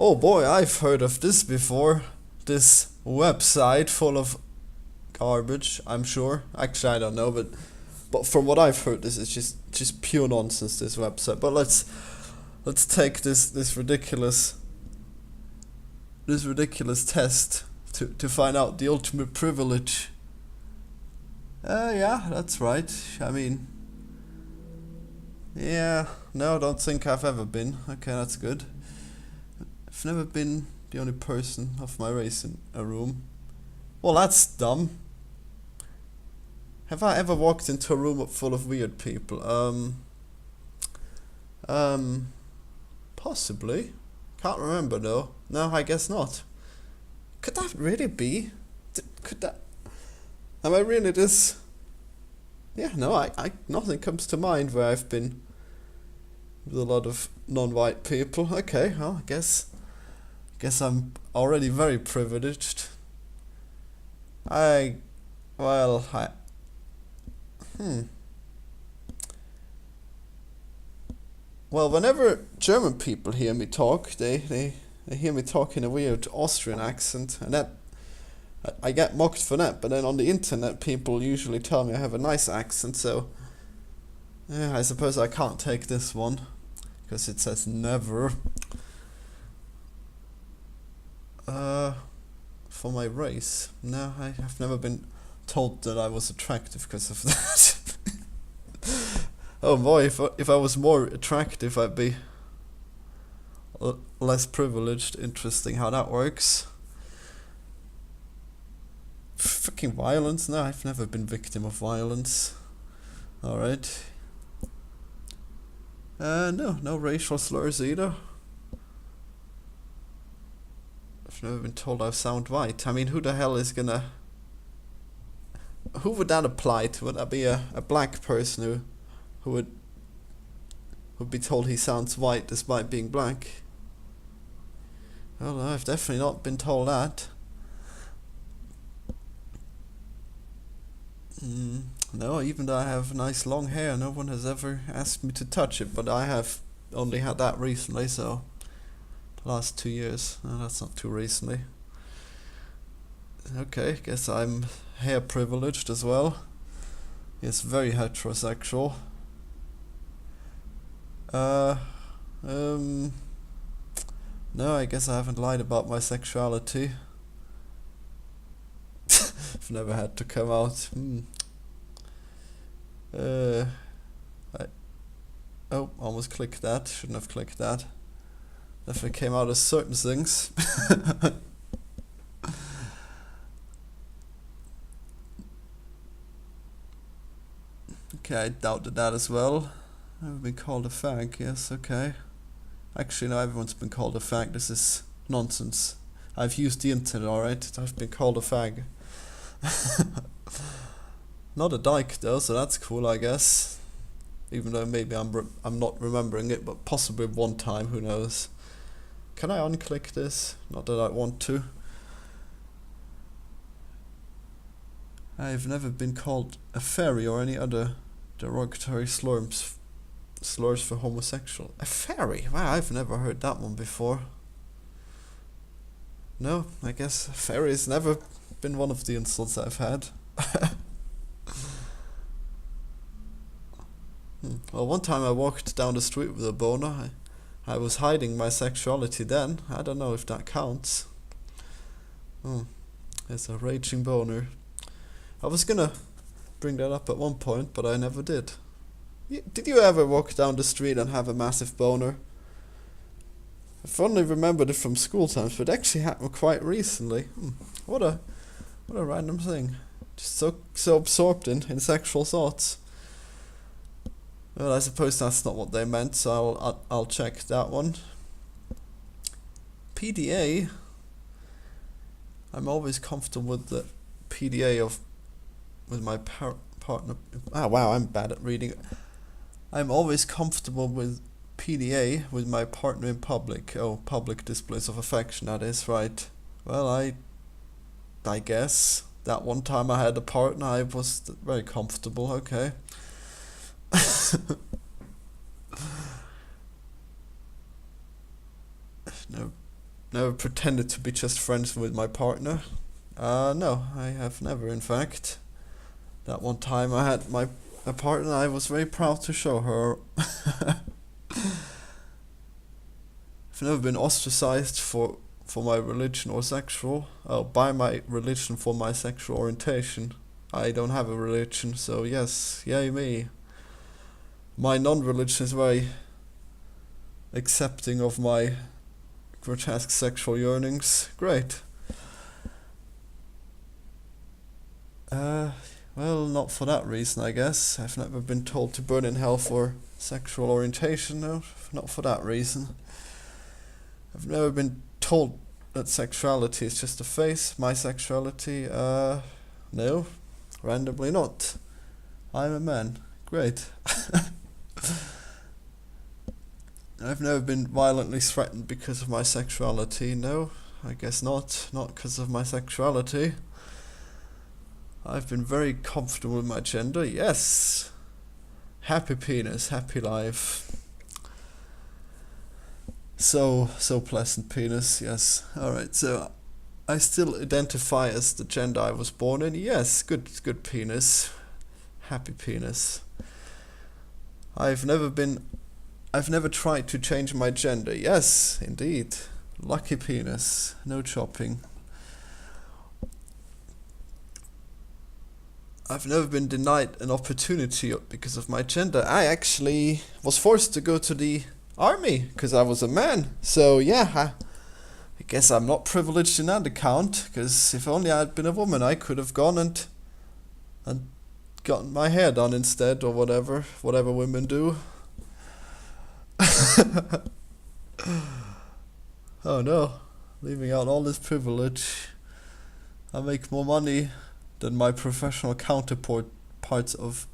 Oh boy, I've heard of this before. This website full of garbage, I'm sure. Actually, I don't know, but from what I've heard, this is just pure nonsense. This website. But let's take this ridiculous test to find out the ultimate privilege. Yeah, that's right. I mean, yeah, no, I don't think I've ever been. Okay, that's good. I've never been the only person of my race in a room. Well, that's dumb. Have I ever walked into a room full of weird people? Possibly. Can't remember though. No, I guess not. Could that really be? Could that? Am I really this? Yeah, no, I nothing comes to mind where I've been with a lot of non-white people. Okay, well, guess I'm already very privileged. I, well, I, hmm. Well, whenever German people hear me talk, they hear me talk in a weird Austrian accent, and that I get mocked for that. But then on the internet, people usually tell me I have a nice accent, so yeah, I suppose I can't take this one because it says never. For my race, no, I have never been told that I was attractive because of that. Oh boy, if I was more attractive, I'd be less privileged. Interesting how that works. Fucking violence? No, I've never been victim of violence. Alright. No racial slurs either. I've never been told I sound white. I mean, who the hell is gonna... Who would that apply to? Would that be a black person who would be told he sounds white despite being black? Well, no, I've definitely not been told that. No, even though I have nice long hair, no one has ever asked me to touch it, but I have only had that recently, so the last 2 years. No, that's not too recently. Okay, guess I'm hair privileged as well. Yes, very heterosexual. No, I guess I haven't lied about my sexuality. I've never had to come out. Almost clicked that. Shouldn't have clicked that. Definitely came out as certain things. Okay, I doubted that as well. I've been called a fag, yes, okay. Actually, no, everyone's been called a fag. This is nonsense. I've used the internet, alright? I've been called a fag. Not a dyke though, so that's cool, I guess. Even though maybe I'm not remembering it, but possibly one time, who knows. Can I unclick this? Not that I want to. I've never been called a fairy or any other derogatory slurs for homosexual. A fairy? Wow, I've never heard that one before. No, I guess fairy's never been one of the insults I've had. Well, one time I walked down the street with a boner. I was hiding my sexuality then. I don't know if that counts. It's a raging boner. I was gonna bring that up at one point, but I never did. Did you ever walk down the street and have a massive boner? I fondly remembered it from school times, but it actually happened quite recently. What a random thing. Just so absorbed in sexual thoughts. Well, I suppose that's not what they meant, so I'll check that one. PDA. I'm always comfortable with the PDA with my partner. Wow, I'm bad at reading. I'm always comfortable with PDA with my partner in public. Oh, public displays of affection, that is right. Well, I guess that one time I had a partner, I was very comfortable, okay. never pretended to be just friends with my partner. No, I have never, in fact. That one time I had my a partner, I was very proud to show her. I've never been ostracized for my religion or by my religion for my sexual orientation. I don't have a religion, so yes, yay me. My non-religion is very accepting of my grotesque sexual yearnings. Great. Well, not for that reason, I guess. I've never been told to burn in hell for sexual orientation, no, not for that reason. I've never been told that sexuality is just a phase. My sexuality, no, randomly not. I'm a man. Great. I've never been violently threatened because of my sexuality. No, I guess not. Not because of my sexuality. I've been very comfortable with my gender. Yes. Happy penis, happy life. So pleasant penis, yes. Alright, so I still identify as the gender I was born in. Yes, good penis. Happy penis. I've never tried to change my gender. Yes, indeed. Lucky penis. No chopping. I've never been denied an opportunity because of my gender. I actually was forced to go to the army because I was a man. So yeah, I guess I'm not privileged in that account, because if only I had been a woman, I could have gone and gotten my hair done instead, or whatever women do. Oh no, leaving out all this privilege. I make more money than my professional counterparts of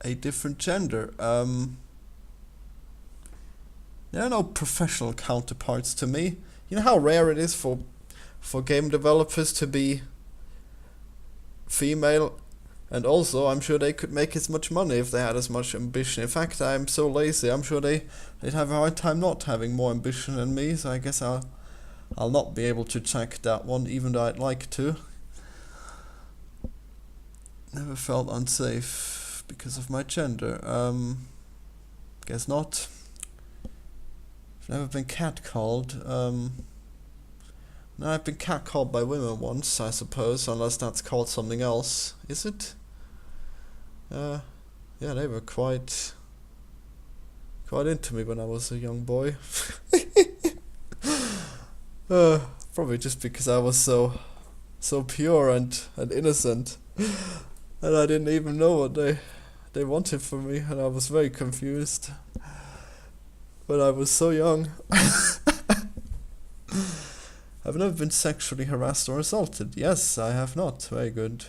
a different gender. There are no professional counterparts to me. You know how rare it is for game developers to be female, and also I'm sure they could make as much money if they had as much ambition. In fact, I'm so lazy, I'm sure they'd have a hard time not having more ambition than me, so I guess I'll not be able to check that one, even though I'd like to. Never felt unsafe because of my gender. Guess not. I've never been catcalled. No, I've been catcalled by women once, I suppose, unless that's called something else. Is it? Yeah, they were quite into me when I was a young boy. Probably just because I was so pure and innocent. And I didn't even know what they wanted from me, and I was very confused. But I was so young. I've never been sexually harassed or assaulted. Yes, I have not. Very good.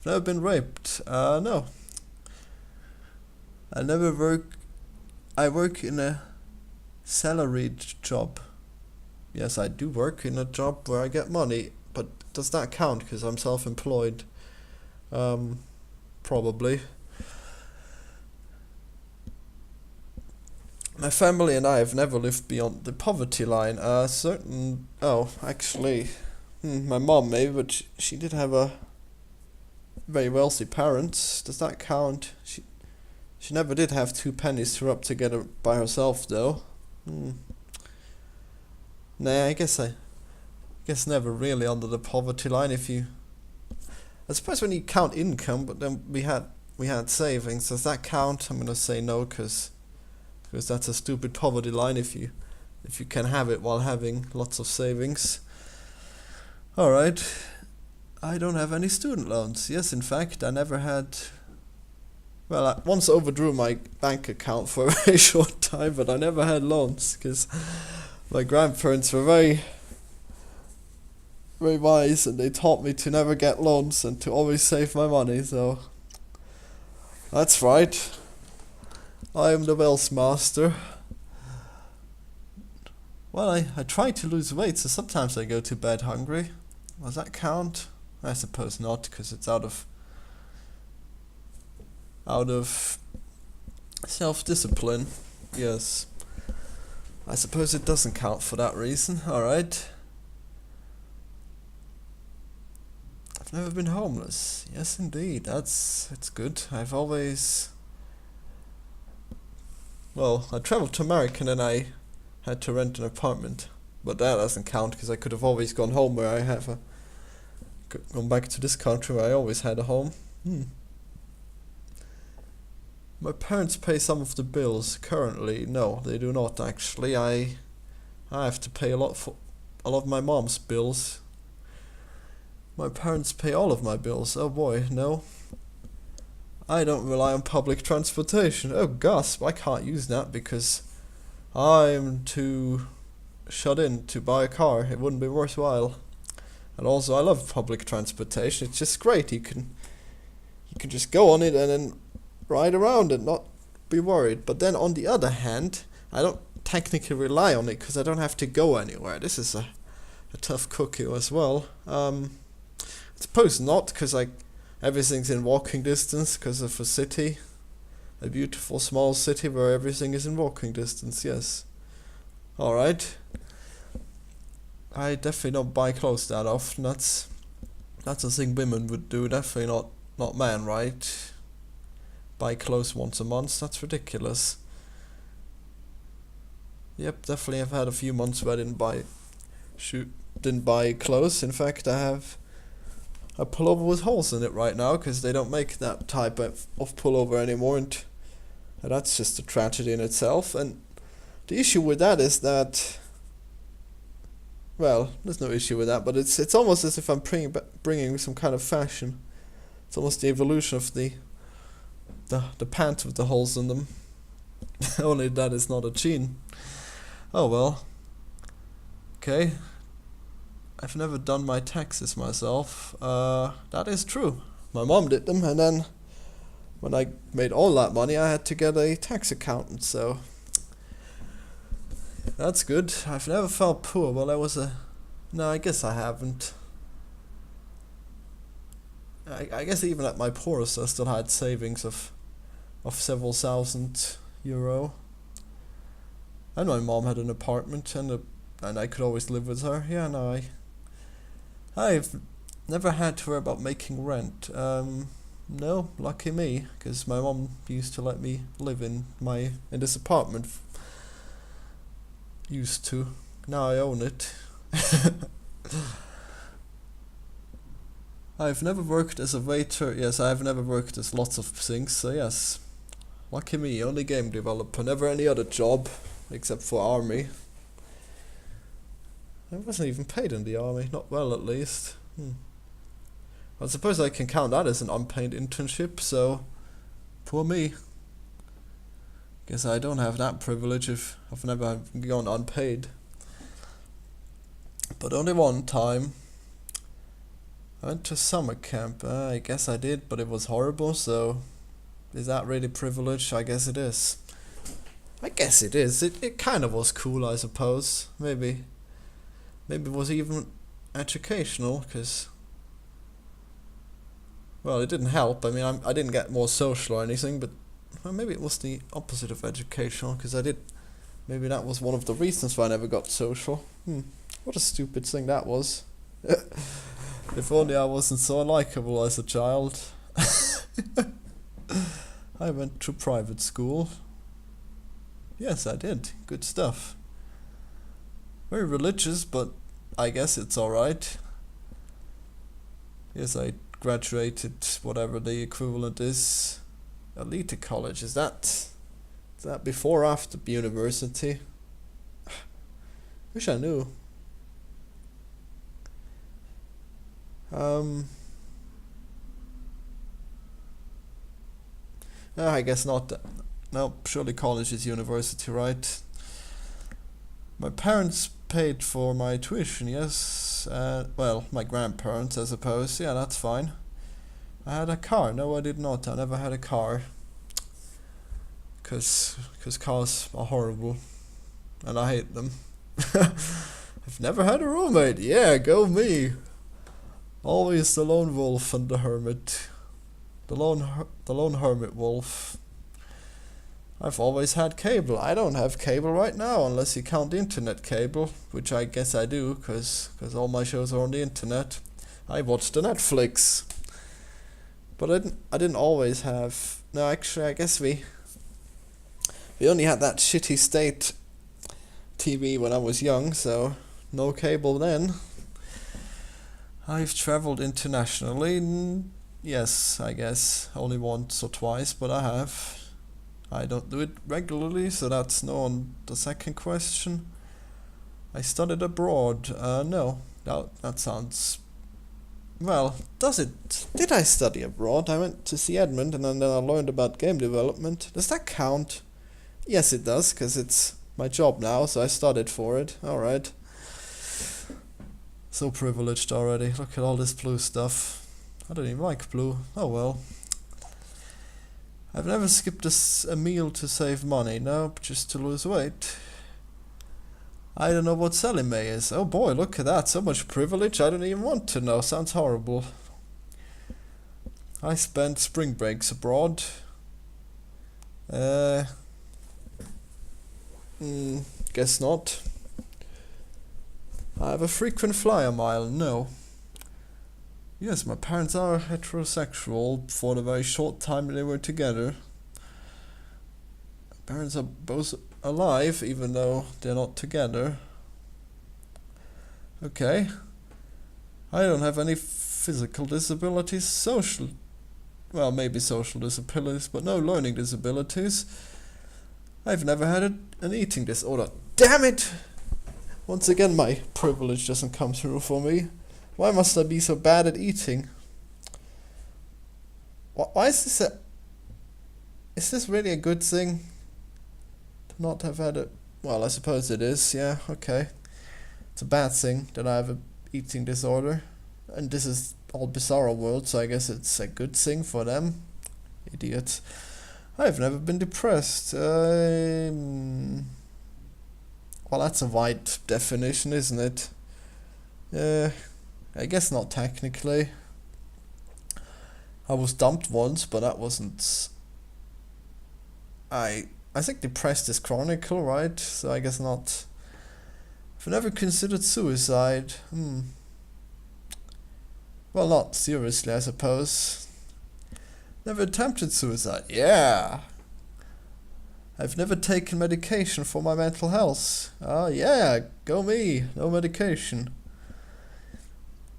I've never been raped. No. I work in a salaried job. Yes, I do work in a job where I get money, but does that count because I'm self-employed? Probably. My family and I have never lived beyond the poverty line. Actually, my mom maybe, but she did have a very wealthy parents. Does that count? She never did have 2 pennies to rub together by herself, though. Nah, I guess never really under the poverty line. I suppose when you count income, but then we had savings. Does that count? I'm gonna say no, because that's a stupid poverty line if you can have it while having lots of savings. Alright. I don't have any student loans. Yes, in fact, I never had... Well, I once overdrew my bank account for a very short time, but I never had loans, because my grandparents were very, very wise, and they taught me to never get loans and to always save my money, so... That's right. I am the wealth master. Well, I try to lose weight, so sometimes I go to bed hungry. Does that count? I suppose not, because it's out of self-discipline. Yes. I suppose it doesn't count for that reason. Alright. Never been homeless. Yes, indeed. It's good. I've always... Well, I traveled to America and then I had to rent an apartment. But that doesn't count because I could have always gone home where I have gone back to this country where I always had a home. My parents pay some of the bills currently. No, they do not actually. I have to pay a lot of my mom's bills. My parents pay all of my bills. Oh boy, no. I don't rely on public transportation. Oh gasp, I can't use that because I'm too shut in to buy a car. It wouldn't be worthwhile. And also I love public transportation. It's just great. You can just go on it and then ride around and not be worried. But then on the other hand, I don't technically rely on it because I don't have to go anywhere. This is a tough cookie as well. I suppose not, because like everything's in walking distance because of a city, a beautiful small city where everything is in walking distance. Yes. All right. I definitely don't buy clothes that often. That's a thing women would do. Definitely not men, right? Buy clothes once a month. That's ridiculous. Yep, definitely have had a few months where I didn't buy clothes. In fact, I have a pullover with holes in it right now because they don't make that type of pullover anymore, and that's just a tragedy in itself. And the issue with that is that, well, there's no issue with that, but it's almost as if I'm bringing some kind of fashion. It's almost the evolution of the pants with the holes in them. Only that is not a jean. Oh well. Okay. I've never done my taxes myself. That is true. My mom did them, and then when I made all that money, I had to get a tax accountant, so that's good. I've never felt poor. Well, no, I guess I haven't. I guess even at my poorest, I still had savings of several thousand euro. And my mom had an apartment, and I could always live with her. Yeah, no, I've never had to worry about making rent. No, lucky me, because my mom used to let me live in this apartment. Used to. Now I own it. I've never worked as a waiter. Yes, I've never worked as lots of things, so yes. Lucky me, only game developer, never any other job, except for army. I wasn't even paid in the army, not well at least. I suppose I can count that as an unpaid internship, so poor me. Guess I don't have that privilege if I've never gone unpaid. But only one time. I went to summer camp. I guess I did, but it was horrible, so is that really privilege? I guess it is. I guess it is. It kind of was cool, I suppose. Maybe it was even educational, because, well, it didn't help. I mean, I didn't get more social or anything, but well, maybe it was the opposite of educational, because maybe that was one of the reasons why I never got social. What a stupid thing that was. If only I wasn't so unlikable as a child. I went to private school. Yes, I did. Good stuff. Very religious, but I guess it's alright. Yes, I graduated, whatever the equivalent is. Elite college, is that before or after university? Wish I knew. I guess not. No, surely college is university, right? My parents paid for my tuition, yes. Well, my grandparents, I suppose. Yeah, that's fine. I had a car. No, I did not. I never had a car. Cause cars are horrible. And I hate them. I've never had a roommate. Yeah, go me. Always the lone wolf and the hermit. The lone hermit wolf. I've always had cable. I don't have cable right now, unless you count the internet cable, which I guess I do, because all my shows are on the internet. I watched the Netflix. But I didn't always have. No, actually, I guess we only had that shitty state TV when I was young, so no cable then. I've travelled internationally. Yes, I guess only once or twice, but I have. I don't do it regularly, so that's no on the second question. I studied abroad. No, that sounds. Well, does it? Did I study abroad? I went to see Edmund, and then I learned about game development. Does that count? Yes, it does, because it's my job now, so I studied for it. Alright. So privileged already. Look at all this blue stuff. I don't even like blue. Oh well. I've never skipped a meal to save money. Nope, just to lose weight. I don't know what Sally Mae is. Oh boy, look at that. So much privilege. I don't even want to know. Sounds horrible. I spent spring breaks abroad. Guess not. I have a frequent flyer mile. No. Yes, my parents are heterosexual for the very short time they were together. My parents are both alive, even though they're not together. Okay. I don't have any physical disabilities, maybe social disabilities, but no learning disabilities. I've never had an eating disorder. Damn it! Once again, my privilege doesn't come through for me. Why must I be so bad at eating? Why is this is this really a good thing? To not have had it? Well, I suppose it is, yeah, okay. It's a bad thing that I have an eating disorder. And this is all Bizarro World, so I guess it's a good thing for them. Idiots. I've never been depressed. Well, that's a wide definition, isn't it? I guess not technically. I was dumped once, but that wasn't. I think depressed is chronicle, right? So I guess not. I've never considered suicide. Well, not seriously, I suppose. Never attempted suicide. Yeah. I've never taken medication for my mental health. Oh yeah, go me. No medication.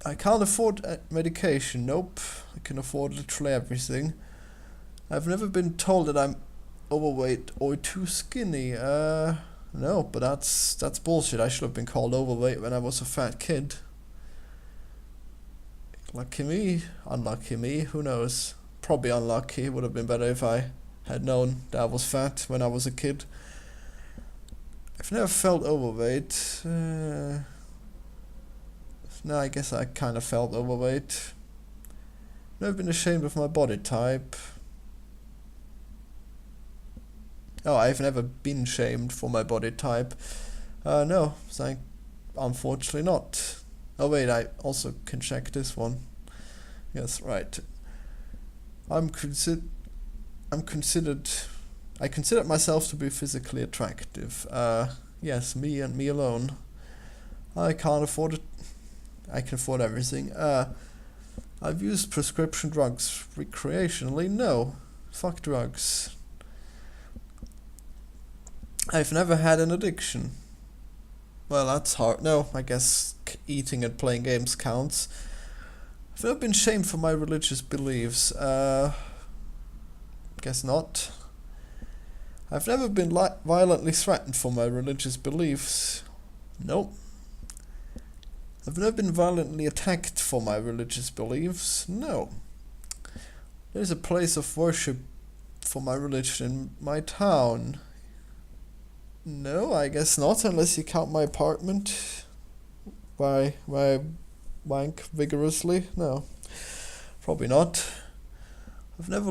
I can't afford medication. Nope. I can afford literally everything. I've never been told that I'm overweight or too skinny. No, but that's bullshit. I should have been called overweight when I was a fat kid. Lucky me, unlucky me, who knows? Probably unlucky. It would have been better if I had known that I was fat when I was a kid. I've never felt overweight. No, I guess I kind of felt overweight. Never been ashamed of my body type. Oh, I've never been shamed for my body type. No, unfortunately not. Oh wait, I also can check this one. Yes, right. I consider myself to be physically attractive. Yes, me and me alone. I can't afford it. I can afford everything. I've used prescription drugs recreationally. No. Fuck drugs. I've never had an addiction. Well, that's hard. No, I guess eating and playing games counts. I've never been shamed for my religious beliefs. Guess not. I've never been violently threatened for my religious beliefs. Nope. I've never been violently attacked for my religious beliefs. No. There's a place of worship for my religion in my town. No, I guess not, unless you count my apartment. Why wank vigorously? No. Probably not. I've never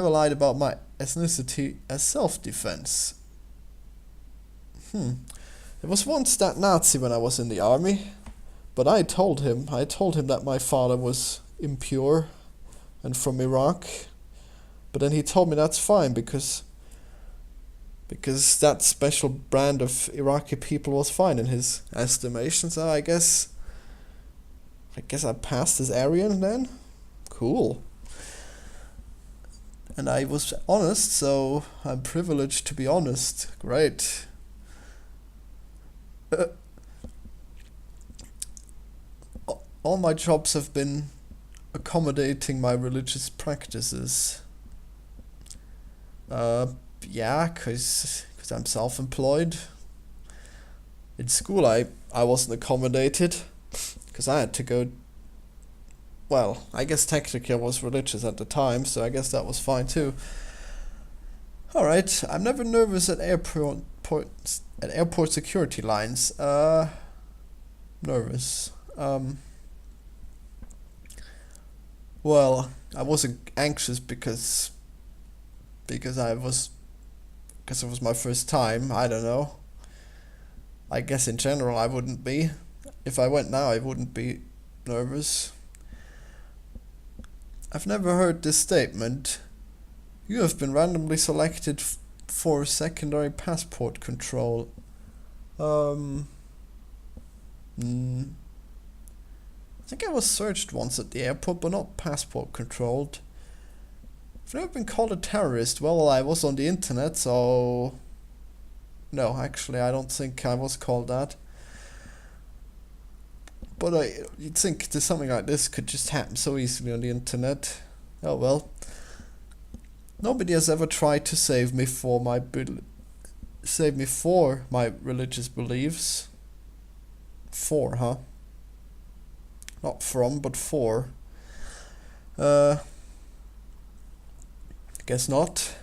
lied about my ethnicity as self-defense. There was once that Nazi when I was in the army, but I told him that my father was impure and from Iraq, but then he told me that's fine because that special brand of Iraqi people was fine in his estimation, so I guess I guess I passed as Aryan then? Cool. And I was honest, so I'm privileged to be honest. Great. All my jobs have been accommodating my religious practices. Yeah, cause I'm self-employed. In school I wasn't accommodated, cause I had to go. Well, I guess technically I was religious at the time, so I guess that was fine too. Alright, I'm never nervous at airport security lines. Nervous. Well, I wasn't anxious because it was my first time. I don't know. I guess in general I wouldn't be. If I went now, I wouldn't be nervous. I've never heard this statement. You have been randomly selected for secondary passport control. I think I was searched once at the airport, but not passport controlled. I've never been called a terrorist. Well, I was on the internet, so... No, actually, I don't think I was called that. But you'd think something like this could just happen so easily on the internet. Oh well. Nobody has ever tried to save me for my religious beliefs. For, huh? Not from, but for. Guess not.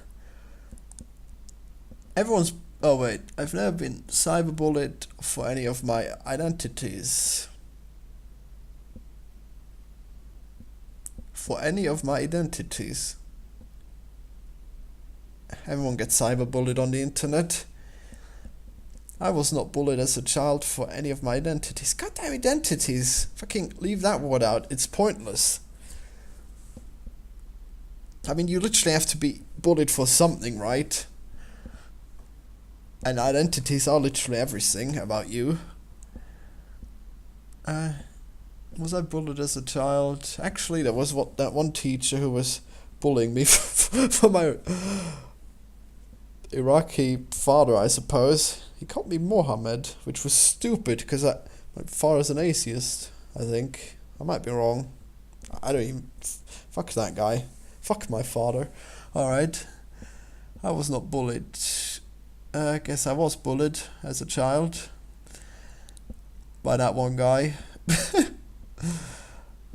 Oh wait, I've never been cyberbullied for any of my identities. For any of my identities. Everyone gets cyberbullied on the internet. I was not bullied as a child for any of my identities. Goddamn identities! Fucking leave that word out. It's pointless. I mean, you literally have to be bullied for something, right? And identities are literally everything about you. Was I bullied as a child? Actually, there was that one teacher who was bullying me for my Iraqi father, I suppose. He called me Mohammed, which was stupid because my father's an atheist, I think. I might be wrong. I don't even... Fuck that guy. Fuck my father. Alright. I was not bullied. I guess I was bullied as a child by that one guy.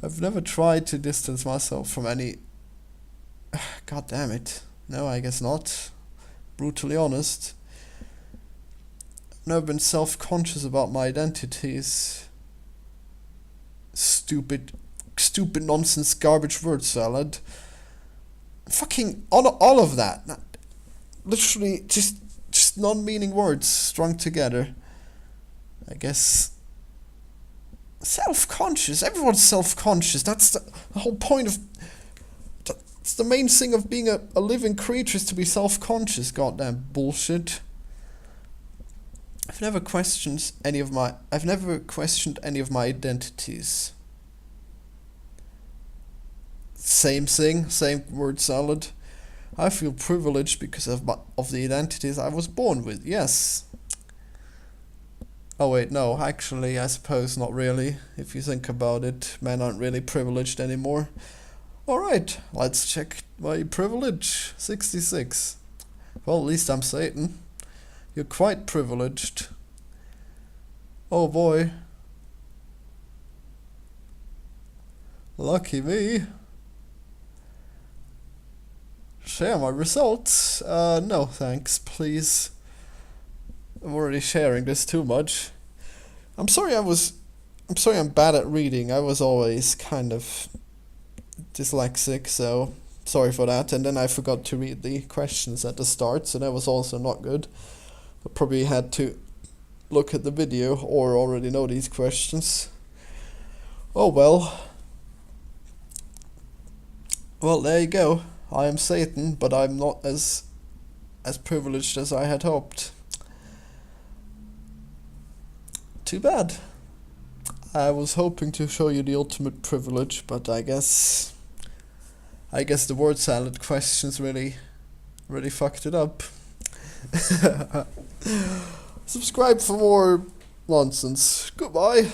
I've never tried to distance myself from any... God damn it. No, I guess not. Brutally honest. I've never been self-conscious about my identities. Stupid nonsense garbage word salad. Fucking all of that. Literally just non-meaning words strung together. I guess... Self-conscious. Everyone's self-conscious. That's the whole point of... It's the main thing of being a living creature is to be self-conscious. Goddamn bullshit. I've never questioned any of my identities. Same thing, same word salad. I feel privileged because of the identities I was born with. Yes. Oh wait, no, actually, I suppose not really. If you think about it, men aren't really privileged anymore. Alright, let's check my privilege. 66. Well, at least I'm Satan. You're quite privileged. Oh boy. Lucky me. Share my results? No thanks, please. I'm already sharing this too much. I'm sorry I'm bad at reading. I was always kind of dyslexic, so sorry for that. And then I forgot to read the questions at the start, so that was also not good. I probably had to look at the video or already know these questions. Oh well. Well, there you go. I am Satan, but I'm not as privileged as I had hoped. Too bad. I was hoping to show you the ultimate privilege, but I guess the word salad questions really fucked it up. Subscribe for more nonsense. Goodbye.